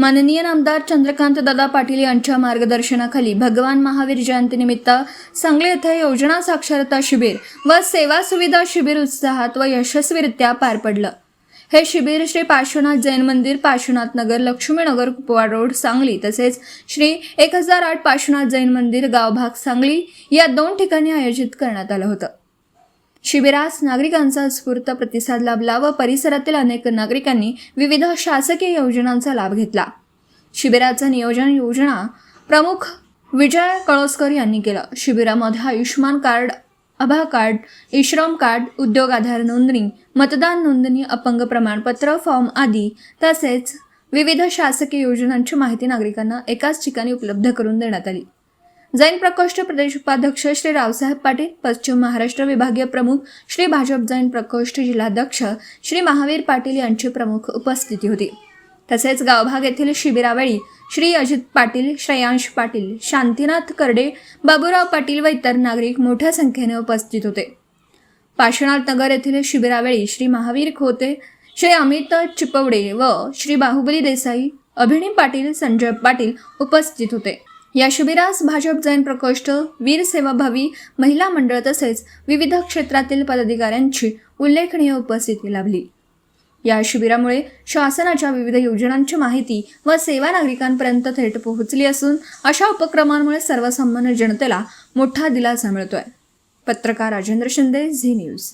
माननीय नामदार चंद्रकांत दादा पाटील यांच्या मार्गदर्शनाखाली भगवान महावीर जयंतीनिमित्त सांगली येथे योजना साक्षरता शिबिर व सेवा सुविधा शिबिर उत्साहात व यशस्वीरित्या पार पडलं। हे शिबिर श्री पार्श्वनाथ जैन मंदिर, पार्श्वनाथ नगर, लक्ष्मीनगर, कुपवाड रोड, सांगली तसेच श्री 1008 पार्श्वनाथ जैन मंदिर, गावभाग सांगली या 2 ठिकाणी आयोजित करण्यात आलं होतं। शिबिरास नागरिकांचा उत्स्फूर्त प्रतिसाद लाभला व परिसरातील अनेक नागरिकांनी विविध शासकीय योजनांचा लाभ घेतला। शिबिराचं नियोजन योजना प्रमुख विजय कळोस्कर यांनी केलं। शिबिरामध्ये आयुष्मान कार्ड, आभा कार्ड, ई-श्रम कार्ड, उद्योग आधार नोंदणी, मतदान नोंदणी, अपंग प्रमाणपत्र, फॉर्म आदी तसेच विविध शासकीय योजनांची माहिती नागरिकांना एकाच ठिकाणी उपलब्ध करून देण्यात आली। जैन प्रकोष्ठ प्रदेश उपाध्यक्ष श्री रावसाहेब पाटील, पश्चिम महाराष्ट्र विभागीय प्रमुख श्री भाजप जैन प्रकोष्ठ जिल्हाध्यक्ष श्री महावीर पाटील यांची प्रमुख उपस्थिती होती। तसेच गावभाग येथील शिबिरावेळी श्री अजित पाटील, श्रेयांश पाटील, शांतीनाथ करडे, बाबूराव पाटील व इतर नागरिक मोठ्या संख्येने उपस्थित होते। पार्श्वनाथ नगर येथील शिबिरावेळी श्री महावीर खोते, श्री अमित चिपवडे व श्री बाहुबली देसाई, अभिनी पाटील, संजय पाटील उपस्थित होते। या शिबिरास भाजप जैन प्रकोष्ठ, वीर सेवाभावी महिला मंडळ तसेच विविध क्षेत्रातील पदाधिकाऱ्यांची उल्लेखनीय उपस्थिती लाभली। या शिबिरामुळे शासनाच्या विविध योजनांची माहिती व सेवा नागरिकांपर्यंत थेट पोहोचली असून अशा उपक्रमांमुळे सर्वसामान्य जनतेला मोठा दिलासा मिळतोय। पत्रकार राजेंद्र शिंदे, झी न्यूज।